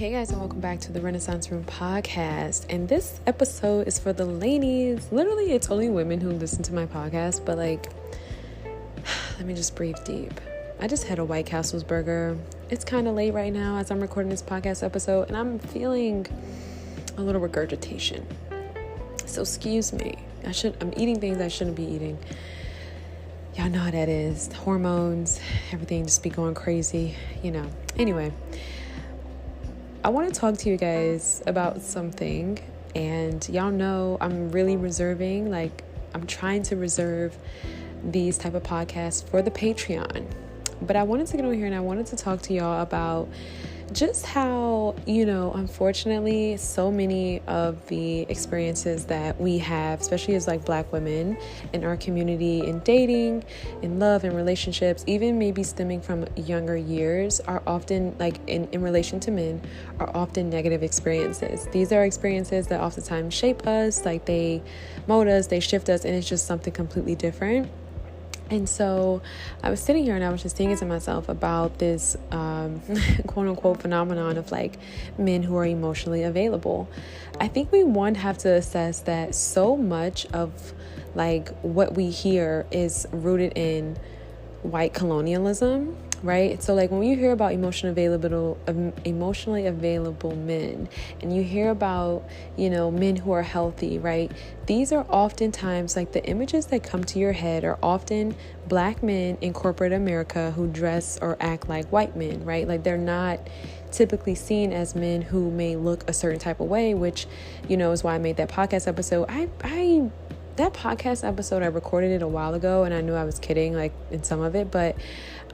Hey guys, and welcome back to the Renaissance Room podcast. And this episode is for the ladies. Literally, it's only women who listen to my podcast, but let me just breathe deep. I just had a White Castle's burger. It's kind of late right now as I'm recording this podcast episode, and I'm feeling a little regurgitation. So excuse me. I'm eating things I shouldn't be eating. Y'all know how that is. The hormones, everything just be going crazy, Anyway, I want to talk to you guys about something, and y'all know I'm really reserving, I'm trying to reserve these type of podcasts for the Patreon. But I wanted to get on here and I wanted to talk to y'all about just how, unfortunately, so many of the experiences that we have, especially as Black women in our community, in dating, in love, in relationships, even maybe stemming from younger years, are often, in relation to men, are often negative experiences. These are experiences that oftentimes shape us, they mold us, they shift us, and it's just something completely different. And so I was sitting here and I was just thinking to myself about this quote unquote phenomenon of men who are emotionally available. I think we have to assess that so much of what we hear is rooted in white colonialism, right? So when you hear about emotionally available men, and you hear about, men who are healthy, right? These are oftentimes the images that come to your head are often Black men in corporate America who dress or act like white men, right? They're not typically seen as men who may look a certain type of way, which, is why I made that podcast episode. That podcast episode, I recorded it a while ago, and I knew I was kidding, in some of it, but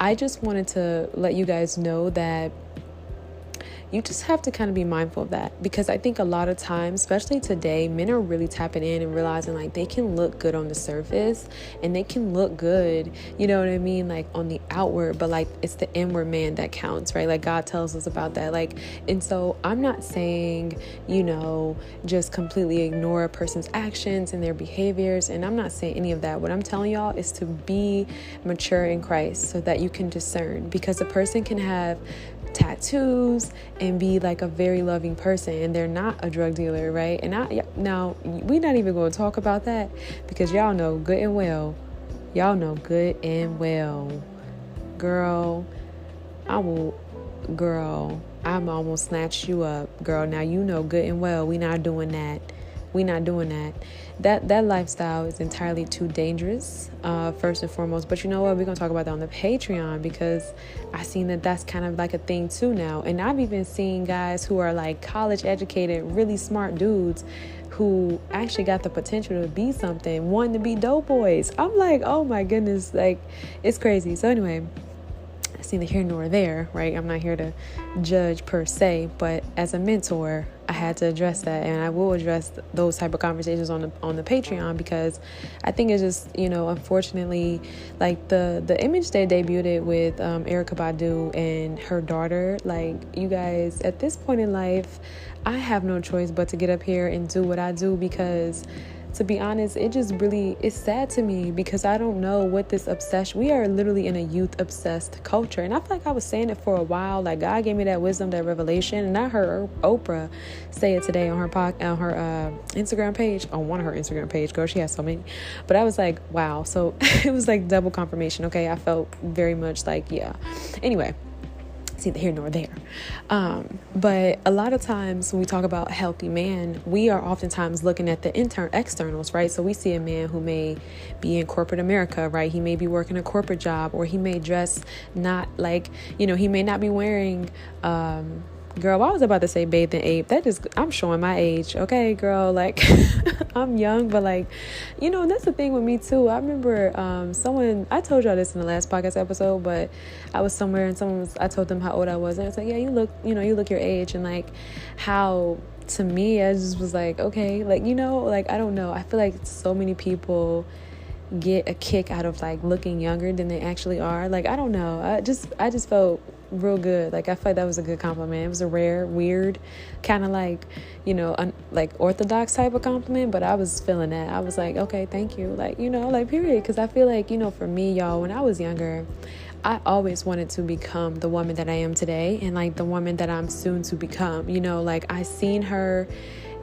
I just wanted to let you guys know that you just have to kind of be mindful of that, because I think a lot of times, especially today, men are really tapping in and realizing they can look good on the surface and they can look good, you know what I mean? On the outward, but it's the inward man that counts, right? God tells us about that. And so I'm not saying, just completely ignore a person's actions and their behaviors. And I'm not saying any of that. What I'm telling y'all is to be mature in Christ so that you can discern, because a person can have tattoos and be a very loving person, and they're not a drug dealer, right? And now we're not even going to talk about that, because y'all know good and well, girl, I'm almost snatched you up, girl. Now good and well we not doing that. That lifestyle is entirely too dangerous, first and foremost. But you know what? We're going to talk about that on the Patreon, because I seen that that's kind of a thing too now. And I've even seen guys who are college educated, really smart dudes who actually got the potential to be something, wanting to be dope boys. I'm oh my goodness, it's crazy. So anyway, it's neither here nor there, right? I'm not here to judge per se, but as a mentor, I had to address that, and I will address those type of conversations on the Patreon, because I think it's just, unfortunately, the image they debuted with Erykah Badu and her daughter, you guys, at this point in life, I have no choice but to get up here and do what I do, because to be honest, it's sad to me, because I don't know what this obsession, we are literally in a youth obsessed culture. And I feel I was saying it for a while, God gave me that wisdom, that revelation. And I heard Oprah say it today on her Instagram page, on one of her Instagram page, girl, she has so many, but I was wow. So it was double confirmation. Okay. I felt very much yeah. Anyway, it's neither here nor there. But a lot of times when we talk about a healthy man, we are oftentimes looking at the externals, right? So we see a man who may be in corporate America, right? He may be working a corporate job, or he may dress not he may not be wearing, girl, I was about to say bathing ape. I'm showing my age. Okay, girl, I'm young, but that's the thing with me too. I remember I told y'all this in the last podcast episode, but I was somewhere and I told them how old I was, and it's yeah, you look your age. And how, to me, I just was okay, I don't know. I feel so many people get a kick out of looking younger than they actually are. I don't know. I just felt real good. I felt that was a good compliment. It was a rare, weird, kind of orthodox type of compliment, but I was feeling that. I was okay, thank you. Period. Because I feel for me, y'all, when I was younger, I always wanted to become the woman that I am today, and like the woman that I'm soon to become. Like I seen her,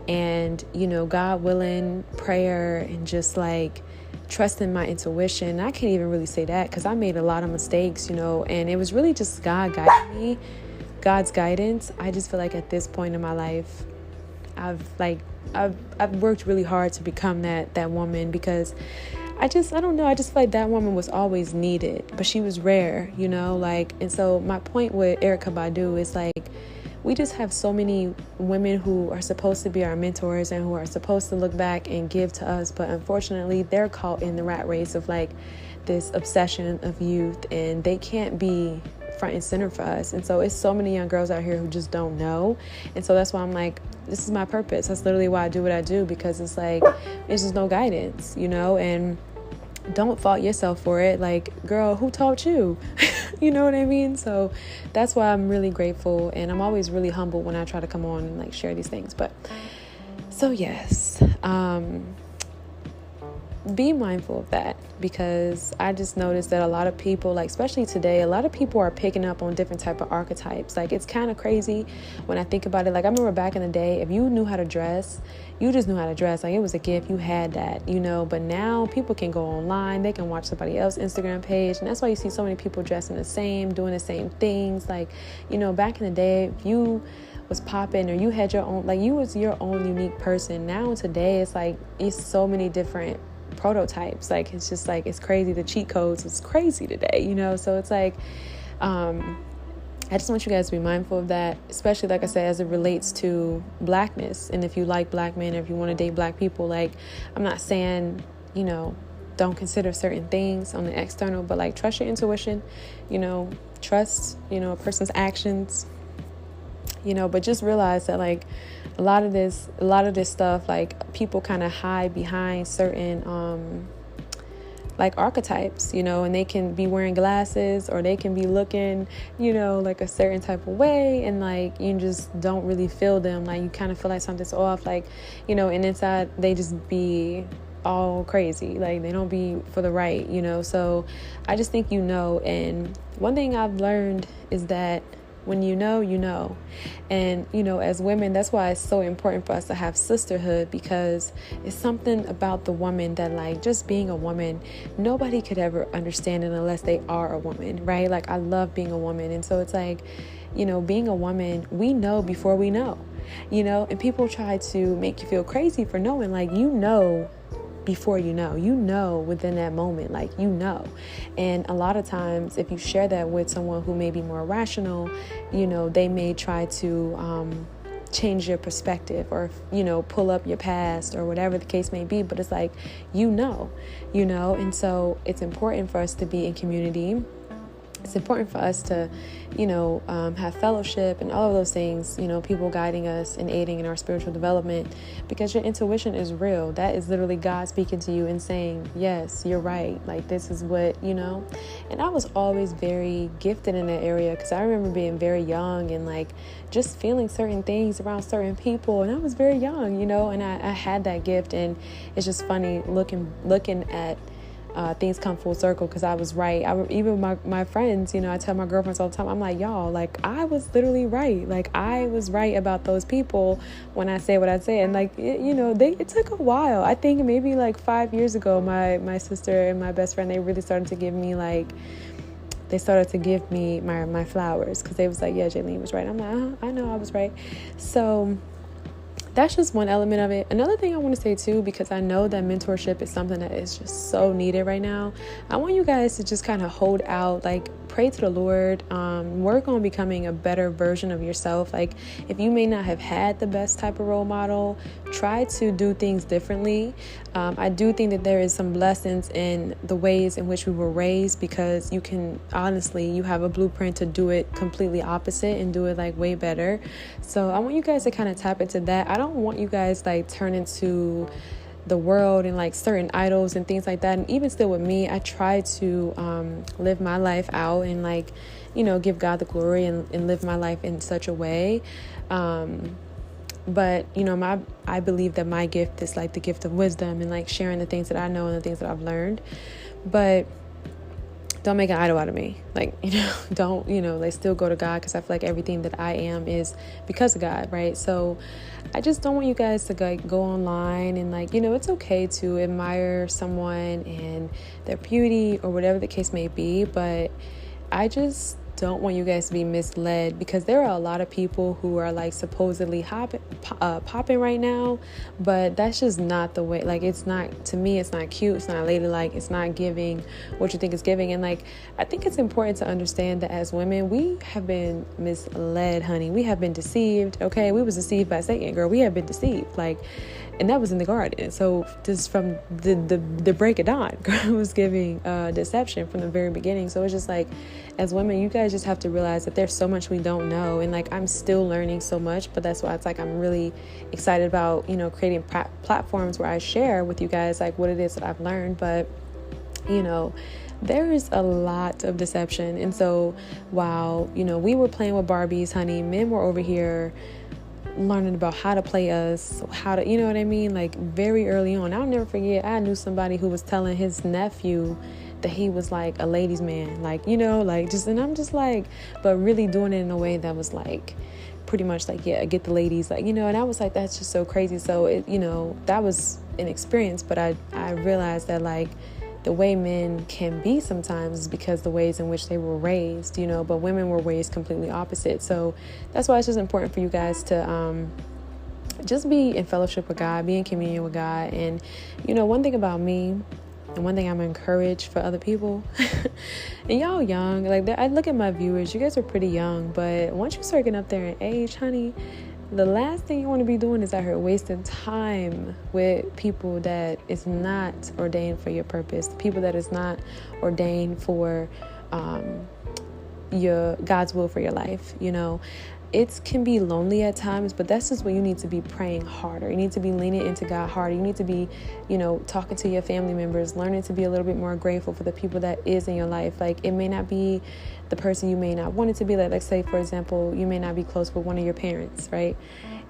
and God willing, prayer, and just like trusting my intuition. I can't even really say that because I made a lot of mistakes, and it was really just God guiding me, God's guidance. I just feel like at this point in my life, I've worked really hard to become that woman, because I don't know. I just feel like that woman was always needed, but she was rare, and so my point with Erykah Badu is like, we just have so many women who are supposed to be our mentors and who are supposed to look back and give to us. But unfortunately, they're caught in the rat race of like this obsession of youth, and they can't be front and center for us. And so it's so many young girls out here who just don't know. And so that's why I'm like, this is my purpose. That's literally why I do what I do, because it's like, there's just no guidance, and don't fault yourself for it. Like, girl, who taught you? You know what I mean? So that's why I'm really grateful, and I'm always really humble when I try to come on and like share these things. But so yes, be mindful of that, because I just noticed that a lot of people, like especially today, a lot of people are picking up on different type of archetypes. Like, it's kind of crazy when I think about it. Like, I remember back in the day, if you knew how to dress, you just knew how to dress. Like, it was a gift. You had that, but now people can go online, they can watch somebody else's Instagram page, and that's why you see so many people dressing the same, doing the same things. Like, back in the day, if you was popping, or you had your own, like, you was your own unique person. Now today, it's like, it's so many different prototypes. Like, it's just like, it's crazy. The cheat codes is crazy today, so it's like, I just want you guys to be mindful of that, especially, like I said, as it relates to blackness. And if you like black men, or if you want to date black people, like, I'm not saying, don't consider certain things on the external, but like, trust your intuition, trust, a person's actions, but just realize that like a lot of this stuff, like, people kind of hide behind certain like archetypes, and they can be wearing glasses, or they can be looking, like a certain type of way, and like, you just don't really feel them. Like, you kind of feel like something's off, like, and inside they just be all crazy. Like, they don't be for the right, so I just think, and one thing I've learned is that when you know, and as women, that's why it's so important for us to have sisterhood, because it's something about the woman that, like, just being a woman, nobody could ever understand it unless they are a woman, right? Like, I love being a woman, and so it's like, being a woman, we know before we know, and people try to make you feel crazy for knowing, like, before within that moment, like, and a lot of times if you share that with someone who may be more rational, they may try to change your perspective, or pull up your past, or whatever the case may be. But it's like, and so it's important for us to be in community. It's important for us to, have fellowship and all of those things, people guiding us and aiding in our spiritual development, because your intuition is real. That is literally God speaking to you and saying, yes, you're right. Like, this is what, and I was always very gifted in that area, because I remember being very young and like just feeling certain things around certain people. And I was very young, and I had that gift. And it's just funny looking at things come full circle, because I was right. Even my friends, I tell my girlfriends all the time, I'm like, y'all, like, I was literally right. Like, I was right about those people when I say what I say. And like, it took a while. I think maybe like 5 years ago, my sister and my best friend, they really started to give me my flowers, because they was like, yeah, Jaylene was right. I'm like, I know I was right. So that's just one element of it. Another thing I want to say too, because I know that mentorship is something that is just so needed right now. I want you guys to just kind of hold out, like, pray to the Lord, work on becoming a better version of yourself. Like, if you may not have had the best type of role model, try to do things differently. I do think that there is some lessons in the ways in which we were raised, because you have a blueprint to do it completely opposite and do it like way better. So I want you guys to kind of tap into that. I don't want you guys like turn into the world and like certain idols and things like that. And even still with me, I try to live my life out and like, give God the glory and live my life in such a way. But, I believe that my gift is like the gift of wisdom and like sharing the things that I know and the things that I've learned. But don't make an idol out of me. Like, don't, like still go to God, because I feel like everything that I am is because of God, right? So I just don't want you guys to like go online and like, it's okay to admire someone and their beauty or whatever the case may be, but I just don't want you guys to be misled, because there are a lot of people who are like supposedly popping right now, but that's just not the way. Like, it's not, to me, it's not cute, it's not ladylike, it's not giving what you think it's giving. And like, I think it's important to understand that as women, we have been misled, honey. We have been deceived. Okay, we was deceived by Satan, girl. We have been deceived, like, and that was in the garden. So just from the break of dawn, God was giving deception from the very beginning. So it's just like, as women, you guys just have to realize that there's so much we don't know. And like, I'm still learning so much, but that's why it's like, I'm really excited about, creating platforms where I share with you guys like what it is that I've learned. But, there is a lot of deception. And so while, we were playing with Barbies, honey, men were over here learning about how to play us, how to, you know what I mean? Like, very early on. I'll never forget, I knew somebody who was telling his nephew that he was like a ladies' man, like, like just, and I'm just like, but really doing it in a way that was like pretty much like, yeah, get the ladies, like, and I was like, that's just so crazy. So it, that was an experience, but I realized that like the way men can be sometimes is because the ways in which they were raised, but women were raised completely opposite. So that's why it's just important for you guys to just be in fellowship with God, be in communion with God. And, one thing about me, and one thing I'm encouraged for other people, and y'all young, like I look at my viewers, you guys are pretty young, but once you start getting up there in age, honey, the last thing you want to be doing is out here wasting time with people that is not ordained for your purpose, people that is not ordained for your God's will for your life. It can be lonely at times, but that's just when you need to be praying harder. You need to be leaning into God harder. You need to be, talking to your family members, learning to be a little bit more grateful for the people that is in your life. Like, it may not be the person you may not want it to be. Like, let's say, for example, you may not be close with one of your parents, right?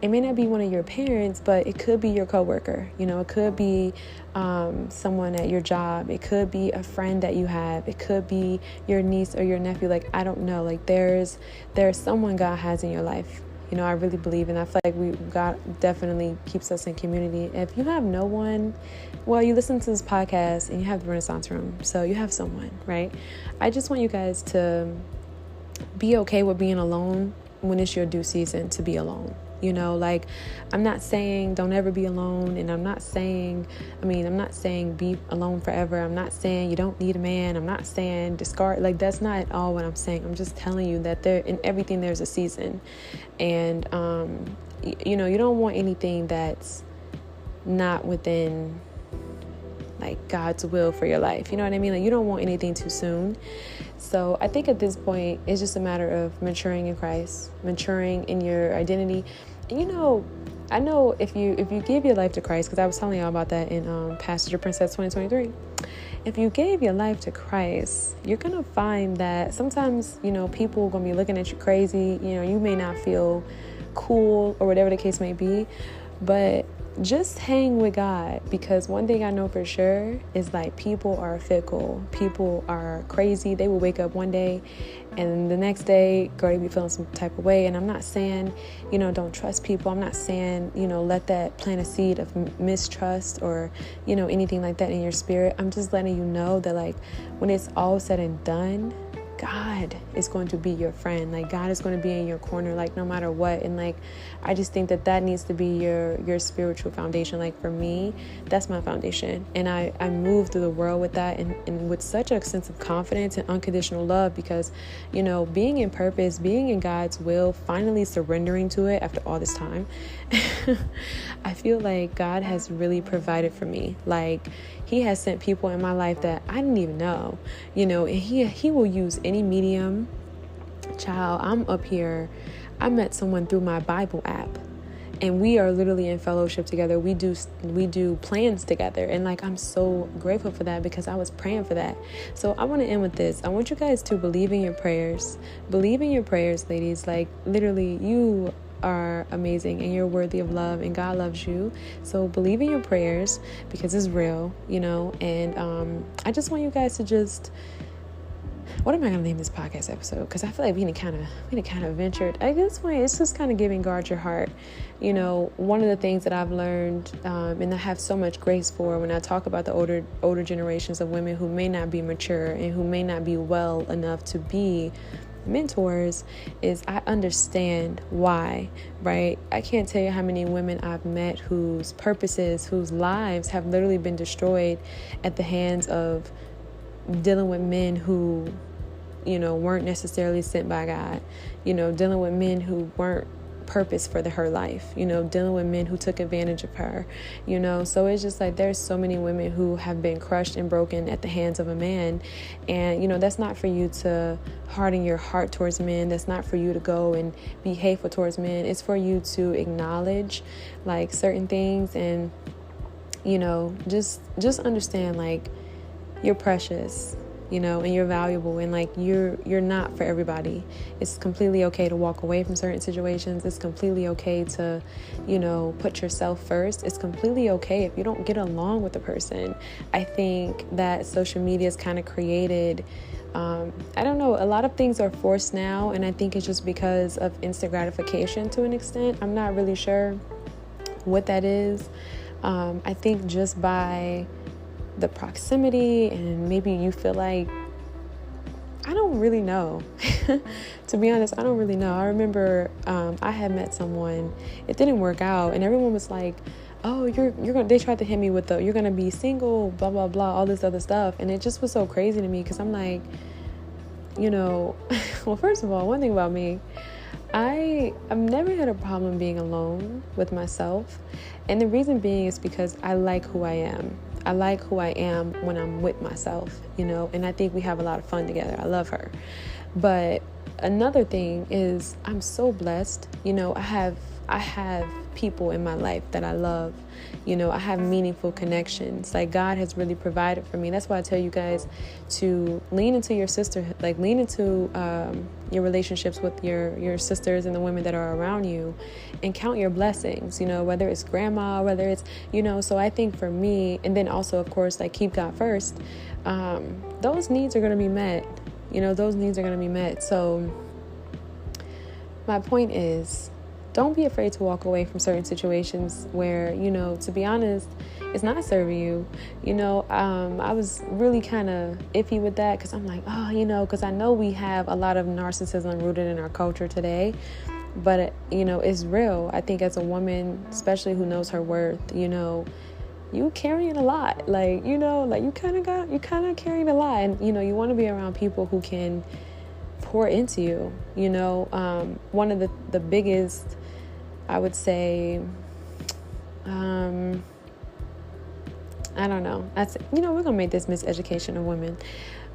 It may not be one of your parents, but it could be your coworker. It could be someone at your job. It could be a friend that you have. It could be your niece or your nephew. Like, I don't know. Like, there's someone God has in your life. I really believe, and I feel like God definitely keeps us in community. If you have no one, well, you listen to this podcast and you have the Renaissance Room, so you have someone, right? I just want you guys to be okay with being alone when it's your due season to be alone. Like, I'm not saying don't ever be alone, and I'm not saying be alone forever. I'm not saying you don't need a man. I'm not saying discard, like, that's not at all what I'm saying. I'm just telling you that in everything there's a season, and you don't want anything that's not within like God's will for your life. You know what I mean? Like, you don't want anything too soon. So I think at this point, it's just a matter of maturing in Christ, maturing in your identity. And I know if you give your life to Christ, because I was telling y'all about that in Passenger Princess 2023. If you gave your life to Christ, you're going to find that sometimes, people are going to be looking at you crazy. You may not feel cool or whatever the case may be, but just hang with God, because one thing I know for sure is like people are fickle. People are crazy. They will wake up one day and the next day, girl, they be feeling some type of way. And I'm not saying, don't trust people. I'm not saying, let that plant a seed of mistrust or, anything like that in your spirit. I'm just letting you know that like when it's all said and done, God is going to be your friend. Like, God is going to be in your corner, like, no matter what. And like, I just think that needs to be your spiritual foundation. Like, for me, that's my foundation. And I move through the world with that and with such a sense of confidence and unconditional love, because, being in purpose, being in God's will, finally surrendering to it after all this time, I feel like God has really provided for me. Like, He has sent people in my life that I didn't even know, and he will use any medium. Child, I'm up here. I met someone through my Bible app, and we are literally in fellowship together. We do plans together, and like, I'm so grateful for that, because I was praying for that. So I want to end with this. I want you guys to believe in your prayers. Believe in your prayers, ladies. Like, literally, you are amazing and you're worthy of love, and God loves you. So believe in your prayers, because it's real, and I just want you guys to just what am I going to name this podcast episode? Because I feel like we kind of ventured. I guess it's just kind of giving guard your heart. You know, one of the things that I've learned, and I have so much grace for when I talk about the older generations of women who may not be mature and who may not be well enough to be mentors, is I understand why, right? I can't tell you how many women I've met whose purposes, whose lives have literally been destroyed at the hands of dealing with men who, you know, weren't necessarily sent by God, you know, dealing with men who weren't purpose for her life, you know, dealing with men who took advantage of her, you know. So it's just like there's so many women who have been crushed and broken at the hands of a man. And, you know, that's not for you to harden your heart towards men. That's not for you to go and be hateful towards men. It's for you to acknowledge like certain things and, you know, just understand like you're precious, you know, and you're valuable, and like you're not for everybody. It's completely okay to walk away from certain situations. It's completely okay to, you know, put yourself first. It's completely okay if you don't get along with the person. I think that social media has kind of created, I don't know, a lot of things are forced now, and I think it's just because of instant gratification to an extent. I'm not really sure what that is. I think just by the proximity, and maybe you feel like, I don't really know. To be honest, I don't really know. I remember I had met someone, it didn't work out, and everyone was like, oh, you're gonna, they tried to hit me with you're gonna be single, blah blah blah, all this other stuff. And it just was so crazy to me, because I'm like, you know, well, first of all, one thing about me, I've never had a problem being alone with myself. And the reason being is because I like who I am. I like who I am when I'm with myself, you know, and I think we have a lot of fun together. I love her. But another thing is I'm so blessed. You know, I have people in my life that I love. You know, I have meaningful connections. Like God has really provided for me. That's why I tell you guys to lean into your sisterhood, like lean into your relationships with your sisters and the women that are around you, and count your blessings, you know, whether it's grandma, whether it's, you know. So I think for me, and then also, of course, like keep God first, those needs are going to be met. You know, those needs are going to be met. So my point is, don't be afraid to walk away from certain situations where, you know, to be honest, it's not serving you. You know, I was really kind of iffy with that, because I'm like, oh, you know, because I know we have a lot of narcissism rooted in our culture today. But, you know, it's real. I think as a woman, especially who knows her worth, you know, you carrying a lot. Like, you know, like you kind of carrying a lot. And, you know, you want to be around people who can pour into you. You know, one of the biggest, I would say, I don't know. You know, we're going to make this miseducation of women.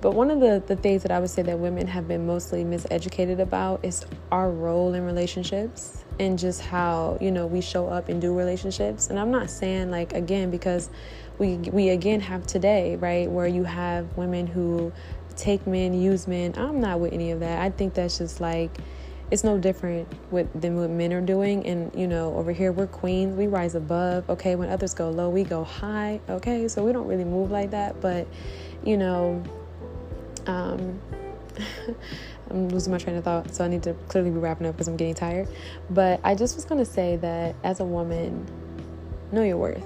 But one of the things that I would say that women have been mostly miseducated about is our role in relationships, and just how, you know, we show up and do relationships. And I'm not saying, like, again, because we again have today, right, where you have women who take men, use men. I'm not with any of that. I think that's just like, it's no different than what men are doing. And, you know, over here, we're queens. We rise above. Okay, when others go low, we go high. Okay, so we don't really move like that. But, you know, I'm losing my train of thought, so I need to clearly be wrapping up because I'm getting tired. But I just was going to say that as a woman, know your worth.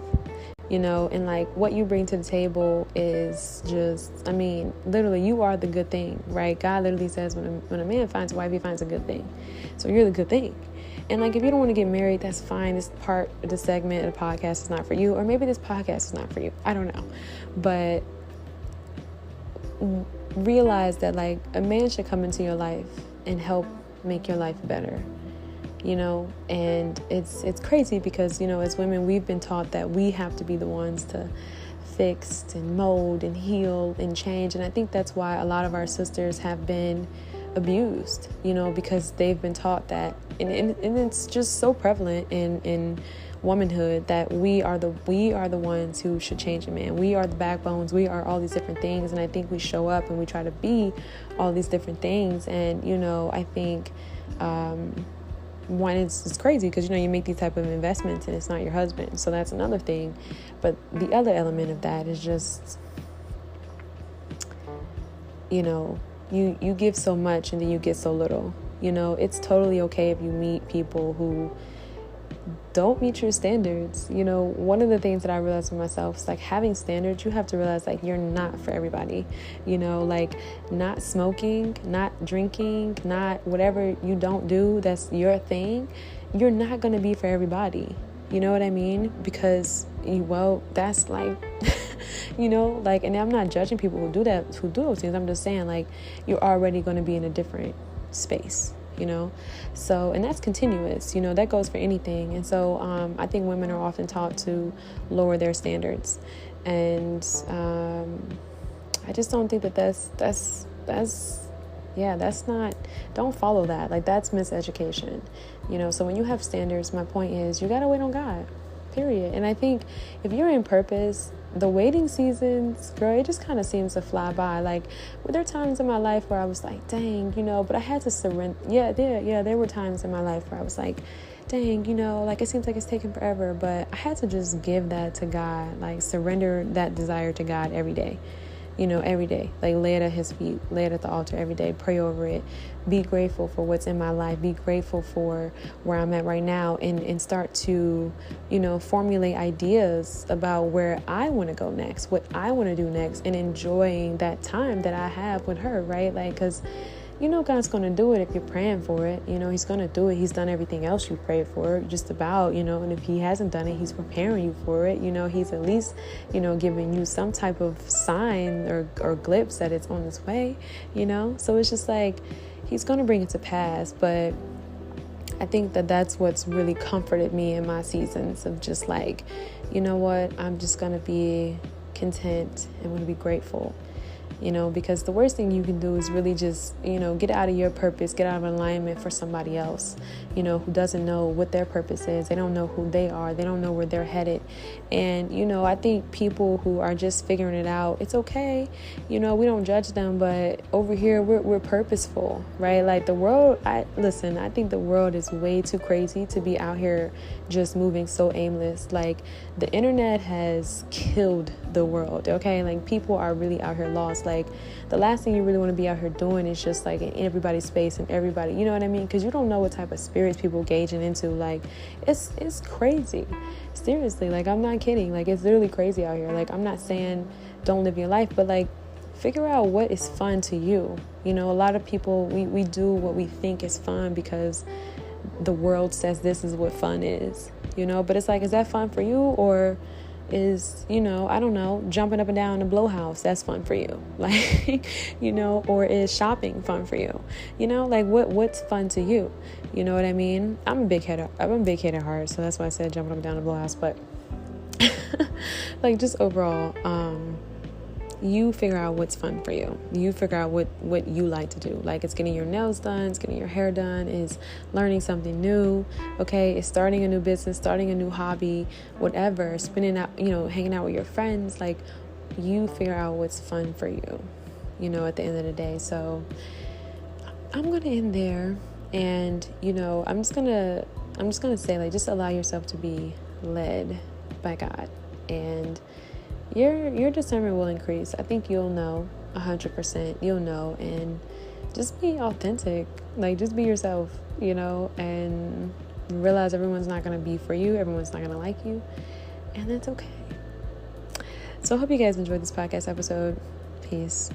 You know, and like what you bring to the table is just, I mean, literally, you are the good thing, right? God literally says when a man finds a wife, he finds a good thing. So you're the good thing. And like, if you don't want to get married, that's fine. This part of the segment of the podcast is not for you. Or maybe this podcast is not for you. I don't know. But realize that like a man should come into your life and help make your life better. You know, and it's crazy because, you know, as women, we've been taught that we have to be the ones to fix and mold and heal and change. And I think that's why a lot of our sisters have been abused, you know, because they've been taught that. And it's just so prevalent in womanhood that we are the ones who should change a man. We are the backbones. We are all these different things. And I think we show up and we try to be all these different things. And, you know, I think, one, it's crazy because, you know, you make these type of investments and it's not your husband. So that's another thing. But the other element of that is just, you know, you give so much and then you get so little. You know, it's totally okay if you meet people who don't meet your standards. You know, one of the things that I realized for myself is like having standards, you have to realize like you're not for everybody. You know, like not smoking, not drinking, not whatever you don't do that's your thing, you're not going to be for everybody. You know what I mean? Because, well, that's like, you know, like, and I'm not judging people who do that, who do those things. I'm just saying, like, you're already going to be in a different space, you know? So, and that's continuous, you know, that goes for anything. And so I think women are often taught to lower their standards. And I just don't think that that's not, don't follow that. Like, that's miseducation, you know? So when you have standards, my point is you got to wait on God, period. And I think if you're in purpose, the waiting seasons, girl, it just kind of seems to fly by. Like, were there times in my life where I was like, dang, you know, but I had to surrender. There were times in my life where I was like, dang, you know, like it seems like it's taking forever, but I had to just give that to God, like surrender that desire to God every day. You know, every day, like lay it at his feet, lay it at the altar every day, pray over it, be grateful for what's in my life, be grateful for where I'm at right now, and start to, you know, formulate ideas about where I want to go next, what I want to do next, and enjoying that time that I have with her, right? Like, because you know God's going to do it if you're praying for it. You know, he's going to do it. He's done everything else you prayed for, just about, you know, and if he hasn't done it, he's preparing you for it. You know, he's at least, you know, giving you some type of sign or glimpse that it's on its way, you know? So it's just like, he's going to bring it to pass. But I think that that's what's really comforted me in my seasons of just like, you know what, I'm just going to be content and going to be grateful. You know, because the worst thing you can do is really just, you know, get out of your purpose, get out of alignment for somebody else, you know, who doesn't know what their purpose is. They don't know who they are. They don't know where they're headed. And, you know, I think people who are just figuring it out, it's okay. You know, we don't judge them, but over here we're purposeful, right? Like the world, I think the world is way too crazy to be out here just moving so aimless. Like the internet has killed the world, okay? Like people are really out here lost. Like the last thing you really want to be out here doing is just like in everybody's space and everybody, you know what I mean? Because you don't know what type of spirits people gauging into. Like it's crazy. Seriously, like I'm not kidding. Like it's literally crazy out here. Like I'm not saying don't live your life, but like figure out what is fun to you. You know, a lot of people, we do what we think is fun because the world says this is what fun is, you know? But it's like, is that fun for you? Or is, you know, I don't know, jumping up and down a blow house, that's fun for you, like, you know, or is shopping fun for you, you know, like what's fun to you, you know what I mean? I'm a big head at heart, so that's why I said jumping up and down a blow house. But like just overall, you figure out what's fun for you. You figure out what you like to do. Like it's getting your nails done, it's getting your hair done, is learning something new, okay? It's starting a new business, starting a new hobby, whatever, spending out, you know, hanging out with your friends. Like you figure out what's fun for you, you know, at the end of the day. So I'm going to end there. And, you know, I'm just going to say, like, just allow yourself to be led by God, and your discernment will increase. I think you'll know 100%. You'll know, and just be authentic. Like, just be yourself, you know, and realize everyone's not going to be for you. Everyone's not going to like you, and that's okay. So I hope you guys enjoyed this podcast episode. Peace.